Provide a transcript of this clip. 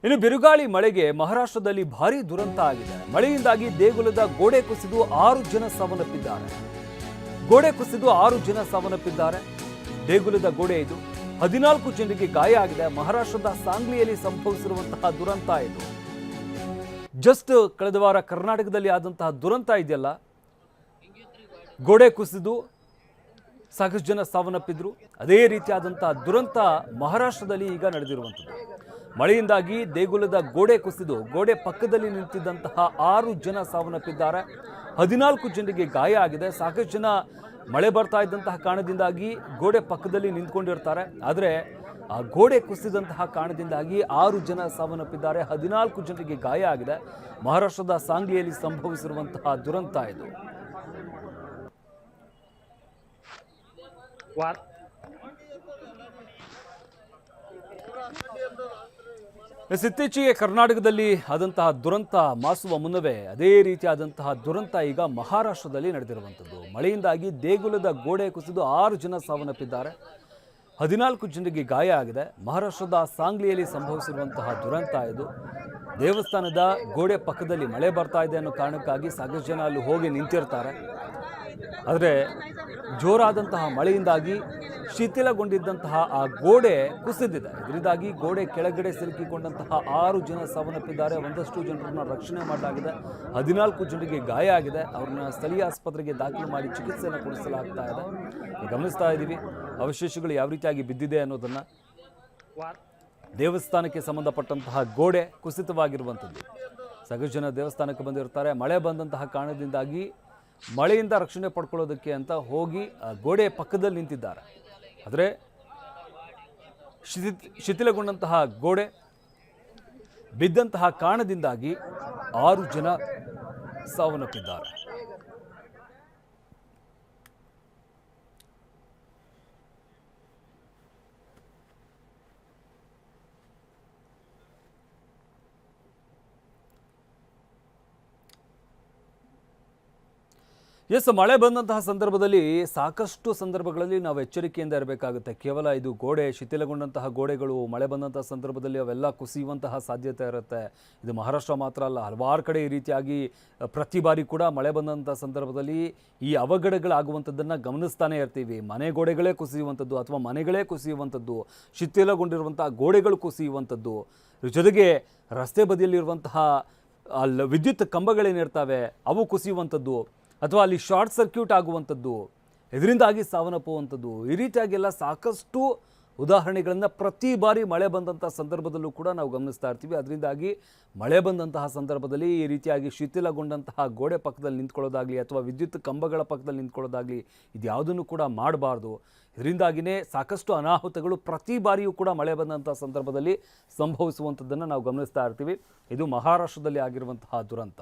ಇನ್ನು ಬಿರುಗಾಳಿ ಮಳೆಗೆ ಮಹಾರಾಷ್ಟ್ರದಲ್ಲಿ ಭಾರೀ ದುರಂತ ಆಗಿದೆ. ಮಳೆಯಿಂದಾಗಿ ದೇಗುಲದ ಗೋಡೆ ಕುಸಿದು 6 ಜನ ಸಾವನ್ನಪ್ಪಿದ್ದಾರೆ. ದೇಗುಲದ ಗೋಡೆ ಇದು. 14 ಜನರಿಗೆ ಗಾಯ ಆಗಿದೆ. ಮಹಾರಾಷ್ಟ್ರದ ಸಾಂಗ್ಲಿಯಲ್ಲಿ ಸಂಭವಿಸಿರುವಂತಹ ದುರಂತ ಇದು. ಜಸ್ಟ್ ಕಳೆದ ವಾರ ಕರ್ನಾಟಕದಲ್ಲಿ ಆದಂತಹ ದುರಂತ ಇದೆಯಲ್ಲ, ಗೋಡೆ ಕುಸಿದು ಸಾಕಷ್ಟು ಜನ ಸಾವನ್ನಪ್ಪಿದ್ರು. ಅದೇ ರೀತಿಯಾದಂತಹ ದುರಂತ ಮಹಾರಾಷ್ಟ್ರದಲ್ಲಿ ಈಗ ನಡೆದಿರುವಂಥದ್ದು. ಮಳೆಯಿಂದಾಗಿ ದೇಗುಲದ ಗೋಡೆ ಕುಸಿದು ಗೋಡೆ ಪಕ್ಕದಲ್ಲಿ ನಿಂತಿದ್ದಂತಹ 6 ಜನ ಸಾವನ್ನಪ್ಪಿದ್ದಾರೆ. 14 ಜನರಿಗೆ ಗಾಯ ಆಗಿದೆ. ಸಾಕಷ್ಟು ಜನ ಮಳೆ ಬರ್ತಾ ಇದ್ದಂತಹ ಕಾರಣದಿಂದಾಗಿ ಗೋಡೆ ಪಕ್ಕದಲ್ಲಿ ನಿಂತ್ಕೊಂಡಿರ್ತಾರೆ. ಆದರೆ ಆ ಗೋಡೆ ಕುಸಿದಂತಹ ಕಾರಣದಿಂದಾಗಿ 6 ಜನ ಸಾವನ್ನಪ್ಪಿದ್ದಾರೆ. 14 ಜನರಿಗೆ ಗಾಯ ಆಗಿದೆ. ಮಹಾರಾಷ್ಟ್ರದ ಸಾಂಗ್ಲಿಯಲ್ಲಿ ಸಂಭವಿಸಿರುವಂತಹ ದುರಂತ ಇದು. ಇತ್ತೀಚೆಗೆ ಕರ್ನಾಟಕದಲ್ಲಿ ಆದಂತಹ ದುರಂತ ಮಾಸುವ ಮುನ್ನವೇ ಅದೇ ರೀತಿಯಾದಂತಹ ದುರಂತ ಈಗ ಮಹಾರಾಷ್ಟ್ರದಲ್ಲಿ ನಡೆದಿರುವಂಥದ್ದು. ಮಳೆಯಿಂದಾಗಿ ದೇಗುಲದ ಗೋಡೆ ಕುಸಿದು 6 ಜನ ಸಾವನ್ನಪ್ಪಿದ್ದಾರೆ. 14 ಜನರಿಗೆ ಗಾಯ ಆಗಿದೆ. ಮಹಾರಾಷ್ಟ್ರದ ಸಾಂಗ್ಲಿಯಲ್ಲಿ ಸಂಭವಿಸಿರುವಂತಹ ದುರಂತ ಇದು. ದೇವಸ್ಥಾನದ ಗೋಡೆ ಪಕ್ಕದಲ್ಲಿ ಮಳೆ ಬರ್ತಾ ಇದೆ ಅನ್ನೋ ಕಾರಣಕ್ಕಾಗಿ ಸಾಕಷ್ಟು ಜನ ಅಲ್ಲಿ ಹೋಗಿ ನಿಂತಿರ್ತಾರೆ. ಆದರೆ ಜೋರಾದಂತಹ ಮಳೆಯಿಂದಾಗಿ ಶಿಥಿಲಗೊಂಡಿದ್ದಂತಹ ಆ ಗೋಡೆ ಕುಸಿದಿದೆ. ಇದರಿಂದಾಗಿ ಗೋಡೆ ಕೆಳಗಡೆ ಸಿಲುಕಿಕೊಂಡಂತಹ 6 ಜನ ಸಾವನ್ನಪ್ಪಿದ್ದಾರೆ. ಒಂದಷ್ಟು ಜನರನ್ನು ರಕ್ಷಣೆ ಮಾಡಲಾಗಿದೆ. 14 ಜನರಿಗೆ ಗಾಯ ಆಗಿದೆ. ಅವ್ರನ್ನ ಸ್ಥಳೀಯ ಆಸ್ಪತ್ರೆಗೆ ದಾಖಲು ಮಾಡಿ ಚಿಕಿತ್ಸೆಯನ್ನು ಕೊಡಿಸಲಾಗ್ತಾ ಇದೆ. ಗಮನಿಸ್ತಾ ಇದ್ದೀವಿ ಅವಶೇಷಗಳು ಯಾವ ರೀತಿಯಾಗಿ ಬಿದ್ದಿದೆ ಅನ್ನೋದನ್ನು. ದೇವಸ್ಥಾನಕ್ಕೆ ಸಂಬಂಧಪಟ್ಟಂತಹ ಗೋಡೆ ಕುಸಿತವಾಗಿರುವಂಥದ್ದು. ಸಾಕಷ್ಟು ಜನ ದೇವಸ್ಥಾನಕ್ಕೆ ಬಂದಿರ್ತಾರೆ. ಮಳೆ ಬಂದಂತಹ ಕಾರಣದಿಂದಾಗಿ ಮಳೆಯಿಂದ ರಕ್ಷಣೆ ಪಡ್ಕೊಳ್ಳೋದಕ್ಕೆ ಅಂತ ಹೋಗಿ ಗೋಡೆ ಪಕ್ಕದಲ್ಲಿ ನಿಂತಿದ್ದಾರೆ. ಆದರೆ ಶಿಥಿಲಗೊಂಡಂತಹ ಗೋಡೆ ಬಿದ್ದಂತಹ ಕಾರಣದಿಂದಾಗಿ 6 ಜನ ಸಾವನ್ನಪ್ಪಿದ್ದಾರೆ. ಮಳೆ ಬಂದಂತಹ ಸಂದರ್ಭದಲ್ಲಿ ಸಾಕಷ್ಟು ಸಂದರ್ಭಗಳಲ್ಲಿ ನಾವು ಎಚ್ಚರಿಕೆಯಿಂದ ಇರಬೇಕಾಗುತ್ತೆ. ಕೇವಲ ಇದು ಗೋಡೆ ಶಿಥಿಲಗೊಂಡಂತಹ ಗೋಡೆಗಳು ಮಳೆ ಬಂದಂತಹ ಸಂದರ್ಭದಲ್ಲಿ ಅವೆಲ್ಲ ಕುಸಿಯುವಂತಹ ಸಾಧ್ಯತೆ ಇರುತ್ತೆ. ಇದು ಮಹಾರಾಷ್ಟ್ರ ಮಾತ್ರ ಅಲ್ಲ, ಹಲವಾರು ಕಡೆ ಈ ರೀತಿಯಾಗಿ ಪ್ರತಿ ಬಾರಿ ಕೂಡ ಮಳೆ ಬಂದಂಥ ಸಂದರ್ಭದಲ್ಲಿ ಈ ಅವಘಡಗಳಾಗುವಂಥದ್ದನ್ನು ಗಮನಿಸ್ತಾನೆ ಇರ್ತೀವಿ. ಮನೆ ಗೋಡೆಗಳೇ ಕುಸಿಯುವಂಥದ್ದು ಅಥವಾ ಮನೆಗಳೇ ಕುಸಿಯುವಂಥದ್ದು, ಶಿಥಿಲಗೊಂಡಿರುವಂತಹ ಗೋಡೆಗಳು ಕುಸಿಯುವಂಥದ್ದು, ಜೊತೆಗೆ ರಸ್ತೆ ಬದಿಯಲ್ಲಿರುವಂತಹ ವಿದ್ಯುತ್ ಕಂಬಗಳೇನಿರ್ತವೆ ಅವು ಕುಸಿಯುವಂಥದ್ದು, ಅಥವಾ ಅಲ್ಲಿ ಶಾರ್ಟ್ ಸರ್ಕ್ಯೂಟ್ ಆಗುವಂಥದ್ದು, ಇದರಿಂದಾಗಿ ಸಾವನ್ನಪ್ಪುವಂಥದ್ದು, ಈ ರೀತಿಯಾಗೆಲ್ಲ ಸಾಕಷ್ಟು ಉದಾಹರಣೆಗಳನ್ನು ಪ್ರತಿ ಬಾರಿ ಮಳೆ ಬಂದಂಥ ಸಂದರ್ಭದಲ್ಲೂ ಕೂಡ ನಾವು ಗಮನಿಸ್ತಾ ಇರ್ತೀವಿ. ಅದರಿಂದಾಗಿ ಮಳೆ ಬಂದಂತಹ ಸಂದರ್ಭದಲ್ಲಿ ಈ ರೀತಿಯಾಗಿ ಶಿಥಿಲಗೊಂಡಂತಹ ಗೋಡೆ ಪಕ್ಕದಲ್ಲಿ ನಿಂತ್ಕೊಳ್ಳೋದಾಗಲಿ ಅಥವಾ ವಿದ್ಯುತ್ ಕಂಬಗಳ ಪಕ್ಕದಲ್ಲಿ ನಿಂತ್ಕೊಳ್ಳೋದಾಗಲಿ ಇದ್ಯಾವುದನ್ನು ಕೂಡ ಮಾಡಬಾರ್ದು. ಇದರಿಂದಾಗಿಯೇ ಸಾಕಷ್ಟು ಅನಾಹುತಗಳು ಪ್ರತಿ ಬಾರಿಯೂ ಕೂಡ ಮಳೆ ಬಂದಂಥ ಸಂದರ್ಭದಲ್ಲಿ ಸಂಭವಿಸುವಂಥದ್ದನ್ನು ನಾವು ಗಮನಿಸ್ತಾ ಇರ್ತೀವಿ. ಇದು ಮಹಾರಾಷ್ಟ್ರದಲ್ಲಿ ಆಗಿರುವಂತಹ ದುರಂತ.